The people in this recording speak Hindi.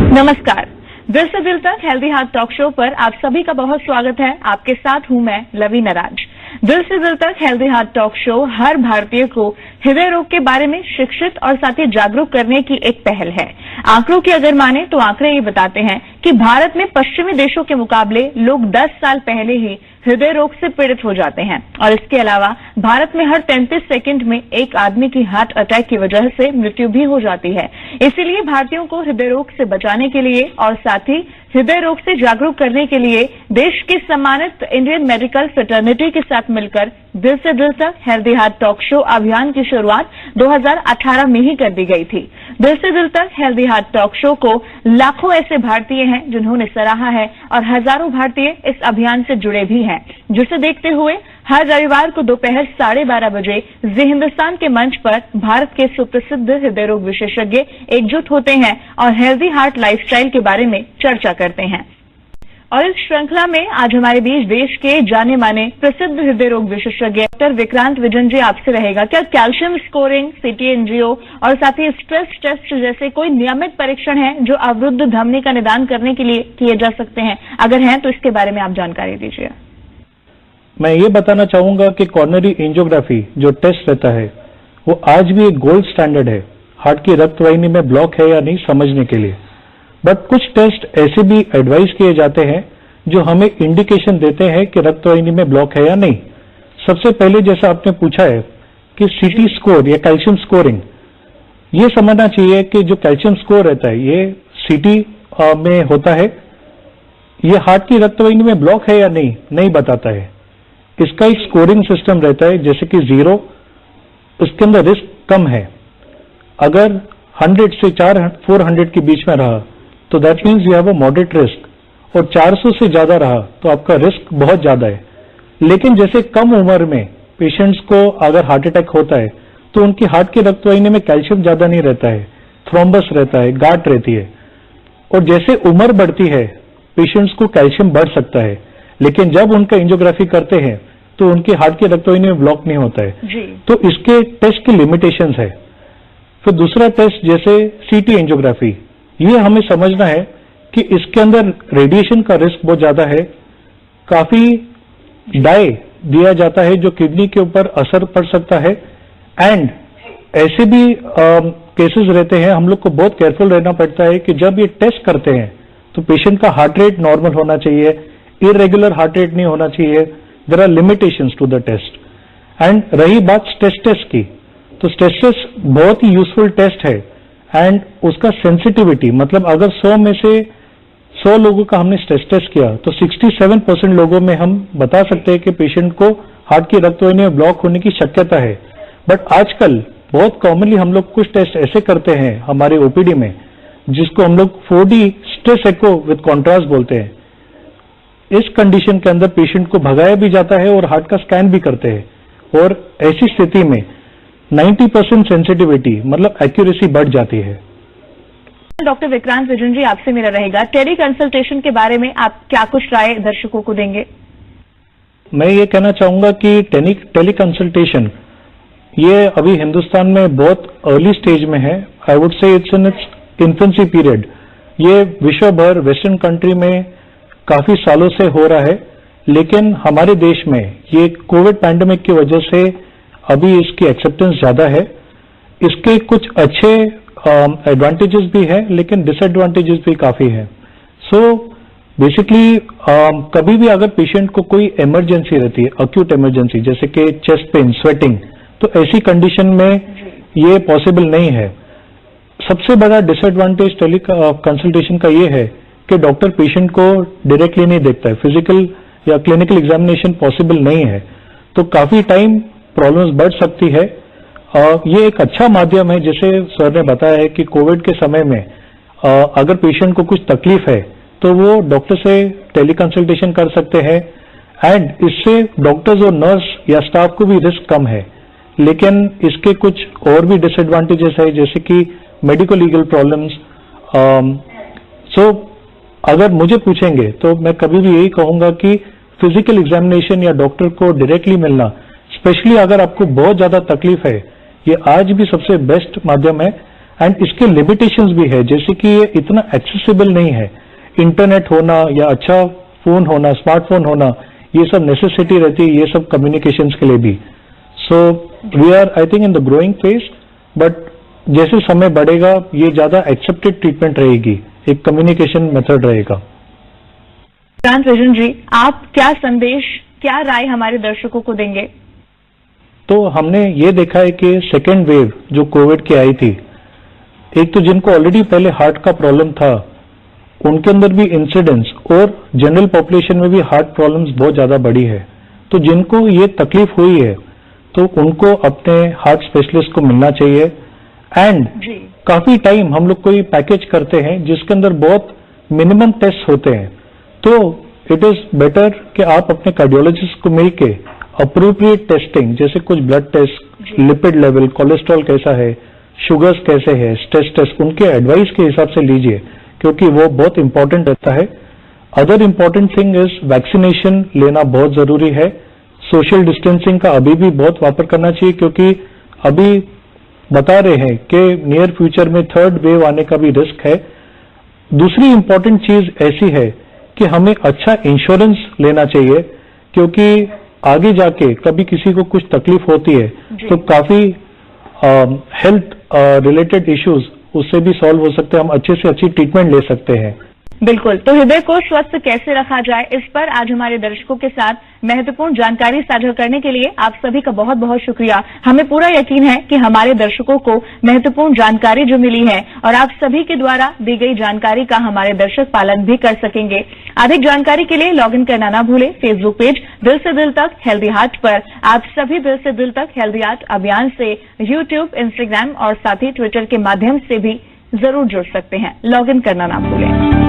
नमस्कार, दिल से दिल तक हेल्दी हार्ट टॉक शो पर आप सभी का बहुत स्वागत है। आपके साथ हूं मैं लवीना राज। दिल से दिल तक हेल्दी हार्ट टॉक शो हर भारतीय को हृदय रोग के बारे में शिक्षित और साथ ही जागरूक करने की एक पहल है। आंकड़ों की अगर माने तो आंकड़े ये बताते हैं कि भारत में पश्चिमी देशों के मुकाबले लोग 10 साल पहले ही हृदय रोग से पीड़ित हो जाते हैं और इसके अलावा भारत में हर 33 सेकंड में एक आदमी की हार्ट अटैक की वजह से मृत्यु भी हो जाती है। इसीलिए भारतीयों को हृदय रोग से बचाने के लिए और साथ ही हृदय रोग से जागरूक करने के लिए देश की सम्मानित इंडियन मेडिकल फ्रेटर्निटी के साथ मिलकर दिल से दिल तक हेल्दी हार्ट टॉक शो अभियान की शुरुआत 2018 में ही कर दी गई थी। दिल से दिल तक हेल्दी हार्ट टॉक शो को लाखों ऐसे भारतीय हैं जिन्होंने सराहा है और हजारों भारतीय इस अभियान से जुड़े भी हैं, जिसे देखते हुए हर रविवार को दोपहर 12:30 बजे जी हिंदुस्तान के मंच पर भारत के सुप्रसिद्ध हृदय रोग विशेषज्ञ एकजुट होते हैं और हेल्दी हार्ट लाइफस्टाइल के बारे में चर्चा करते हैं। और इस श्रृंखला में आज हमारे बीच देश के जाने माने प्रसिद्ध हृदय रोग विशेषज्ञ डॉक्टर विक्रांत विजन जी आपसे रहेगा। क्या कैल्शियम स्कोरिंग, सीटी एंजियो और साथ ही स्ट्रेस टेस्ट जैसे कोई नियमित परीक्षण है जो अवरुद्ध धमनी का निदान करने के लिए किए जा सकते हैं? अगर हैं तो इसके बारे में आप जानकारी दीजिए। मैं ये बताना चाहूंगा कि कॉर्नरी एंजियोग्राफी जो टेस्ट रहता है वो आज भी एक गोल्ड स्टैंडर्ड है हार्ट की रक्त वाहिनी में ब्लॉक है या नहीं समझने के लिए। बट कुछ टेस्ट ऐसे भी एडवाइस किए जाते हैं जो हमें इंडिकेशन देते हैं कि रक्त वाहिनी में ब्लॉक है या नहीं। सबसे पहले जैसा आपने पूछा है कि सीटी स्कोर या कैल्शियम स्कोरिंग, ये समझना चाहिए कि जो कैल्शियम स्कोर रहता है ये सीटी में होता है, ये हार्ट की रक्त वाहिनी में ब्लॉक है या नहीं बताता है। इसका एक स्कोरिंग सिस्टम रहता है, जैसे कि 0 उसके अंदर रिस्क कम है। अगर 100 से 400 के बीच में रहा तो that means you have a moderate risk, और 400 से ज्यादा रहा तो आपका रिस्क बहुत ज्यादा है। लेकिन जैसे कम उम्र में पेशेंट्स को अगर हार्ट अटैक होता है तो उनकी हार्ट की रक्त वाहिनी में कैल्शियम ज्यादा नहीं रहता है, थ्रोम्बस रहता है, गांठ रहती है। और जैसे उम्र बढ़ती है पेशेंट्स को कैल्शियम बढ़ सकता है, लेकिन जब उनका एंजियोग्राफी करते हैं तो उनकी हार्ट की रक्त वाहिनी में ब्लॉक नहीं होता है जी। तो इसके टेस्ट की लिमिटेशंस है। फिर दूसरा टेस्ट जैसे सीटी एंजियोग्राफी, ये हमें समझना है कि इसके अंदर रेडिएशन का रिस्क बहुत ज्यादा है। काफी डाई दिया जाता है जो किडनी के ऊपर असर पड़ सकता है। एंड ऐसे भी केसेस रहते हैं, हम लोग को बहुत केयरफुल रहना पड़ता है कि जब ये टेस्ट करते हैं तो पेशेंट का हार्ट रेट नॉर्मल होना चाहिए, इरेगुलर हार्ट रेट नहीं होना चाहिए। There are limitations to the test. And रही बात स्ट्रेस टेस्ट की, तो स्ट्रेस टेस्ट बहुत ही यूजफुल टेस्ट है एंड उसका सेंसिटिविटी, मतलब अगर 100 में से 100 लोगों का हमने स्ट्रेस टेस्ट किया तो 67% लोगों में हम बता सकते हैं कि पेशेंट को हार्ट की रक्त वाहिनी में ब्लॉक होने की शक्यता है। बट आजकल बहुत कॉमनली हम लोग कुछ टेस्ट ऐसे करते हैं हमारे ओपीडी में जिसको हम लोग 4D stress echo with contrast बोलते हैं। इस कंडीशन के अंदर पेशेंट को भगाया भी जाता है और हार्ट का स्कैन भी करते हैं और ऐसी स्थिति में 90% सेंसिटिविटी मतलब एक्यूरेसी बढ़ जाती है। डॉक्टर विक्रांत विजन जी आपसे मेरा रहेगा, टेली कंसल्टेशन के बारे में आप क्या कुछ राय दर्शकों को देंगे? मैं ये कहना चाहूंगा कि टेली कंसल्टेशन ये अभी हिंदुस्तान में बहुत अर्ली स्टेज में है। I would say it's in its infancy period. ये विश्व भर वेस्टर्न कंट्री में काफी सालों से हो रहा है, लेकिन हमारे देश में ये कोविड पैंडेमिक की वजह से अभी इसकी एक्सेप्टेंस ज्यादा है। इसके कुछ अच्छे एडवांटेजेस भी है लेकिन डिसएडवांटेजेस भी काफी है। सो बेसिकली कभी भी अगर पेशेंट को कोई इमरजेंसी रहती है, अक्यूट इमरजेंसी जैसे कि चेस्ट पेन, स्वेटिंग, तो ऐसी कंडीशन में ये पॉसिबल नहीं है। सबसे बड़ा डिसएडवांटेज टेली कंसल्टेशन का ये है कि डॉक्टर पेशेंट को डायरेक्टली नहीं देखता है, फिजिकल या क्लिनिकल एग्जामिनेशन पॉसिबल नहीं है, तो काफी टाइम प्रॉब्लम्स बढ़ सकती है। ये एक अच्छा माध्यम है, जैसे सर ने बताया है कि कोविड के समय में अगर पेशेंट को कुछ तकलीफ है तो वो डॉक्टर से टेली कंसल्टेशन कर सकते हैं एंड इससे डॉक्टर्स और नर्स या स्टाफ को भी रिस्क कम है। लेकिन इसके कुछ और भी डिसएडवांटेजेस है जैसे कि मेडिकल लीगल प्रॉब्लम्स। सो अगर मुझे पूछेंगे तो मैं कभी भी यही कहूंगा कि फिजिकल एग्जामिनेशन या डॉक्टर को डायरेक्टली मिलना, स्पेशली अगर आपको बहुत ज्यादा तकलीफ है, ये आज भी सबसे बेस्ट माध्यम है। एंड इसके लिमिटेशंस भी है, जैसे कि ये इतना एक्सेसिबल नहीं है। इंटरनेट होना या अच्छा फोन होना, स्मार्टफोन होना, ये सब नेसेसिटी रहती है, ये सब कम्युनिकेशंस के लिए भी। So we are I think in the growing phase, but जैसे समय बढ़ेगा ये ज्यादा एक्सेप्टेड ट्रीटमेंट रहेगी, एक कम्युनिकेशन मेथड रहेगा। प्रशांत विजन जी, आप क्या संदेश, क्या राय हमारे दर्शकों को देंगे? तो हमने ये देखा है कि सेकेंड वेव जो कोविड की आई थी, एक तो जिनको ऑलरेडी पहले हार्ट का प्रॉब्लम था उनके अंदर भी इंसिडेंस और जनरल पॉपुलेशन में भी हार्ट प्रॉब्लम्स बहुत ज्यादा बढ़ी है। तो जिनको ये तकलीफ हुई है तो उनको अपने हार्ट स्पेशलिस्ट को मिलना चाहिए। एंड काफी टाइम हम लोग कोई पैकेज करते हैं जिसके अंदर बहुत मिनिमम टेस्ट होते हैं, तो इट इज बेटर कि आप अपने कार्डियोलॉजिस्ट को मिलके अप्रोप्रिएट टेस्टिंग, जैसे कुछ blood test, lipid level, cholesterol कैसा है, शुगर्स कैसे है, स्ट्रेस टेस्ट, उनके एडवाइस के हिसाब से लीजिए, क्योंकि वो बहुत इंपॉर्टेंट रहता है। Other important thing is vaccination लेना बहुत जरूरी है। सोशल डिस्टेंसिंग का अभी भी बहुत वापर करना चाहिए, क्योंकि अभी बता रहे हैं कि नियर फ्यूचर में थर्ड वेव आने का भी रिस्क है। दूसरी इंपॉर्टेंट चीज ऐसी है कि हमें अच्छा इंश्योरेंस लेना चाहिए, क्योंकि आगे जाके कभी किसी को कुछ तकलीफ होती है तो काफी हेल्थ रिलेटेड इश्यूज उससे भी सॉल्व हो सकते हैं, हम अच्छे से अच्छी ट्रीटमेंट ले सकते हैं। बिल्कुल। तो हृदय को स्वस्थ कैसे रखा जाए, इस पर आज हमारे दर्शकों के साथ महत्वपूर्ण जानकारी साझा करने के लिए आप सभी का बहुत बहुत शुक्रिया। हमें पूरा यकीन है कि हमारे दर्शकों को महत्वपूर्ण जानकारी जो मिली है और आप सभी के द्वारा दी गई जानकारी का हमारे दर्शक पालन भी कर सकेंगे। अधिक जानकारी के लिए लॉग इन करना ना भूलें फेसबुक पेज दिल से दिल तक हेल्दी हार्ट पर। आप सभी दिल से दिल तक हेल्दी हार्ट अभियान से यूट्यूब, इंस्टाग्राम और साथ ही ट्विटर के माध्यम से भी जरूर जुड़ सकते हैं। लॉग इन करना ना भूलें।